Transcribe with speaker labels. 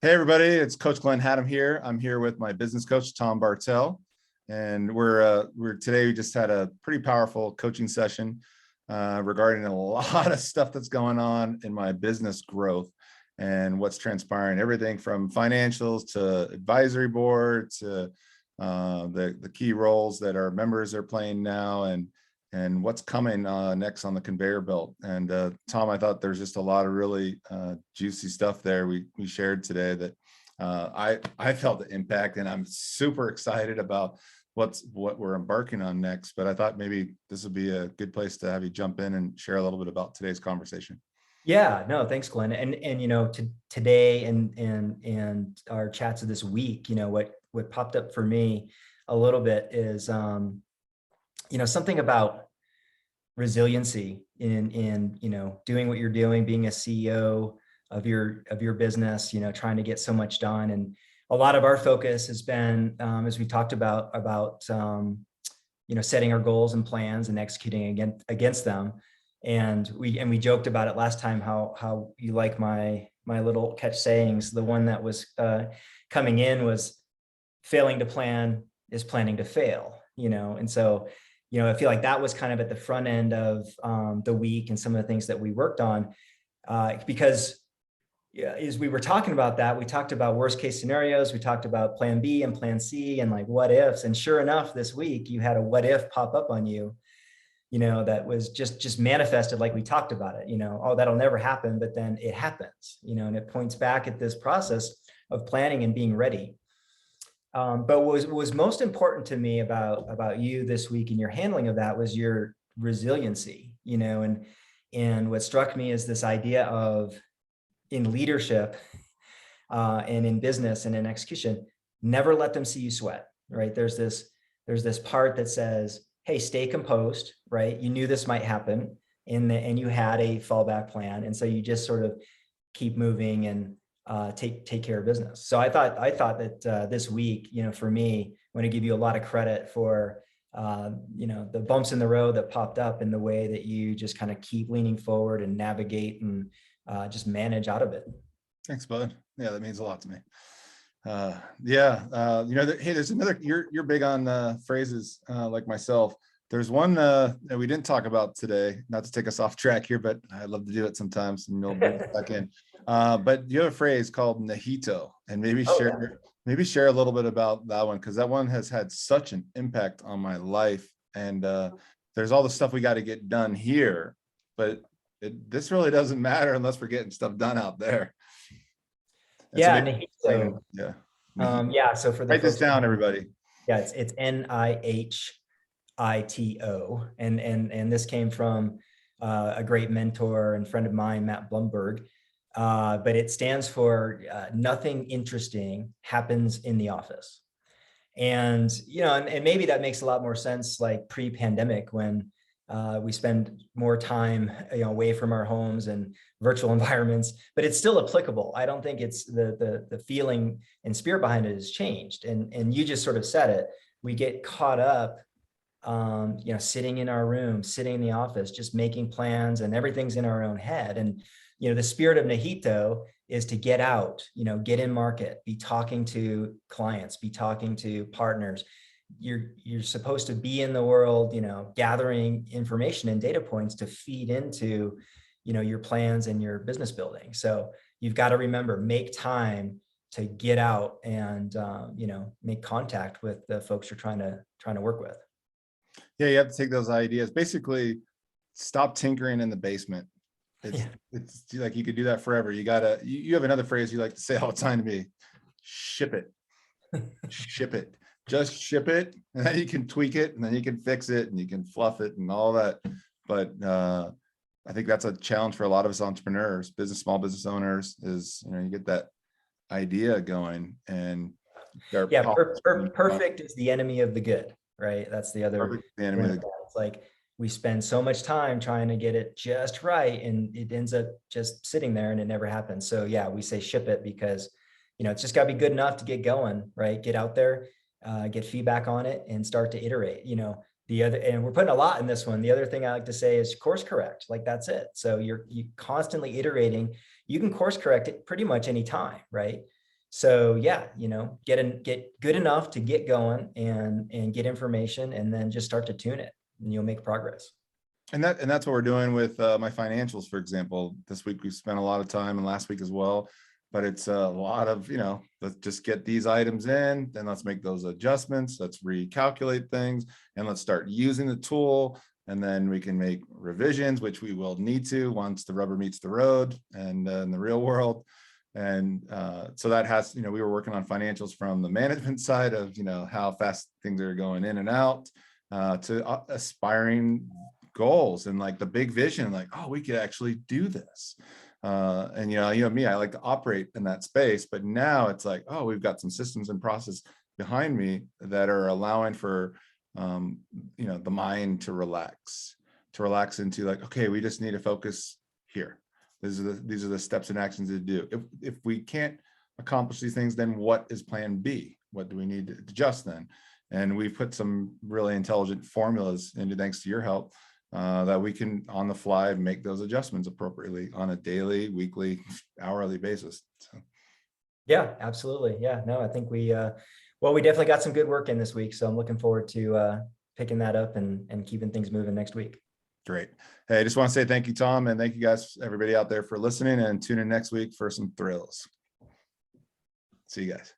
Speaker 1: Hey everybody, it's Coach Glenn Hattem here. I'm here with my business coach, Tom Bartel. And we're today we just had a pretty powerful coaching session regarding a lot of stuff that's going on in my business growth and what's transpiring, everything from financials to advisory board to the key roles that our members are playing now and what's coming next on the conveyor belt. And Tom, I thought there's just a lot of really juicy stuff there we shared today that I felt the impact, and I'm super excited about what we're embarking on next. But I thought maybe this would be a good place to have you jump in and share a little bit about today's conversation.
Speaker 2: Yeah, no, thanks, Glenn. And today and our chats of this week, what popped up for me a little bit is something about resiliency in doing what you're doing, being a CEO of your business, trying to get so much done. And a lot of our focus has been, as we talked about setting our goals and plans and executing against them. And we joked about it last time, how you like my little catch sayings. The one that was coming in was, failing to plan is planning to fail, and so I feel like that was kind of at the front end of the week and some of the things that we worked on, because as we were talking about that, we talked about worst case scenarios, we talked about plan B and plan C and like what ifs. And sure enough, this week you had a what if pop up on you, that was just manifested like we talked about it, oh, that'll never happen, but then it happens, and it points back at this process of planning and being ready. But what was most important to me about you this week and your handling of that was your resiliency, and what struck me is this idea of, in leadership and in business and in execution, never let them see you sweat, right? There's this part that says, hey, stay composed, right? You knew this might happen and you had a fallback plan. And so you just sort of keep moving and take care of business. So I thought that this week, for me, I want to give you a lot of credit for, the bumps in the road that popped up in the way that you just kind of keep leaning forward and navigate and just manage out of it.
Speaker 1: Thanks, bud. Yeah, that means a lot to me. Hey, there's another, you're big on phrases like myself. There's one that we didn't talk about today, not to take us off track here, but I love to do it sometimes and you'll bring it back in. But you have a phrase called HEHITO, and maybe share a little bit about that one, because that one has had such an impact on my life. And there's all the stuff we got to get done here, but this really doesn't matter unless we're getting stuff done out there. And
Speaker 2: so So for the
Speaker 1: write this down, everybody.
Speaker 2: Yeah, it's NIHITO, and this came from a great mentor and friend of mine, Matt Blumberg. But it stands for nothing interesting happens in the office. And and maybe that makes a lot more sense like pre-pandemic, when we spend more time away from our homes and virtual environments, but it's still applicable. I don't think it's the feeling and spirit behind it has changed. And you just sort of said it. We get caught up sitting in our room, sitting in the office, just making plans, and everything's in our own head. And the spirit of HEHITO is to get out, get in market, be talking to clients, be talking to partners. You're supposed to be in the world, gathering information and data points to feed into, your plans and your business building. So you've got to remember, make time to get out and, make contact with the folks you're trying to work with.
Speaker 1: Yeah, you have to take those ideas. Basically, stop tinkering in the basement. It's like you could do that forever. You have another phrase you like to say all the time to me: ship it, ship it. Just ship it, and then you can tweak it, and then you can fix it, and you can fluff it and all that. But I think that's a challenge for a lot of us entrepreneurs, small business owners, is, you get that idea going and
Speaker 2: perfect is the enemy of the good, right? That's the other enemy of the good. It's like we spend so much time trying to get it just right, and it ends up just sitting there and it never happens. So yeah, we say ship it because it's just got to be good enough to get going, right? Get out there, get feedback on it, and start to iterate. And we're putting a lot in this one. The other thing I like to say is course correct. Like, that's it. So you constantly iterating. You can course correct it pretty much any time, right? So yeah, get good enough to get going and get information, and then just start to tune it, and you'll make progress.
Speaker 1: And that's what we're doing with my financials, for example. This week we've spent a lot of time, and last week as well. But it's a lot of, let's just get these items in, then let's make those adjustments, let's recalculate things, and let's start using the tool. And then we can make revisions, which we will need to once the rubber meets the road and in the real world. And so that has, we were working on financials from the management side of, how fast things are going in and out, to aspiring goals and like the big vision, like, oh, we could actually do this. And me, I like to operate in that space, but now it's like, oh, we've got some systems and process behind me that are allowing for the mind to relax into like, okay, we just need to focus here. These are the steps and actions to do. If we can't accomplish these things, then what is plan B? What do we need to adjust then? And we've put some really intelligent formulas into, thanks to your help, that we can on the fly make those adjustments appropriately on a daily, weekly, hourly basis. So.
Speaker 2: Yeah, absolutely. Yeah, no, I think we definitely got some good work in this week. So I'm looking forward to picking that up and keeping things moving next week.
Speaker 1: Great. Hey, I just want to say thank you, Tom, and thank you guys, everybody out there, for listening, and tune in next week for some thrills. See you guys.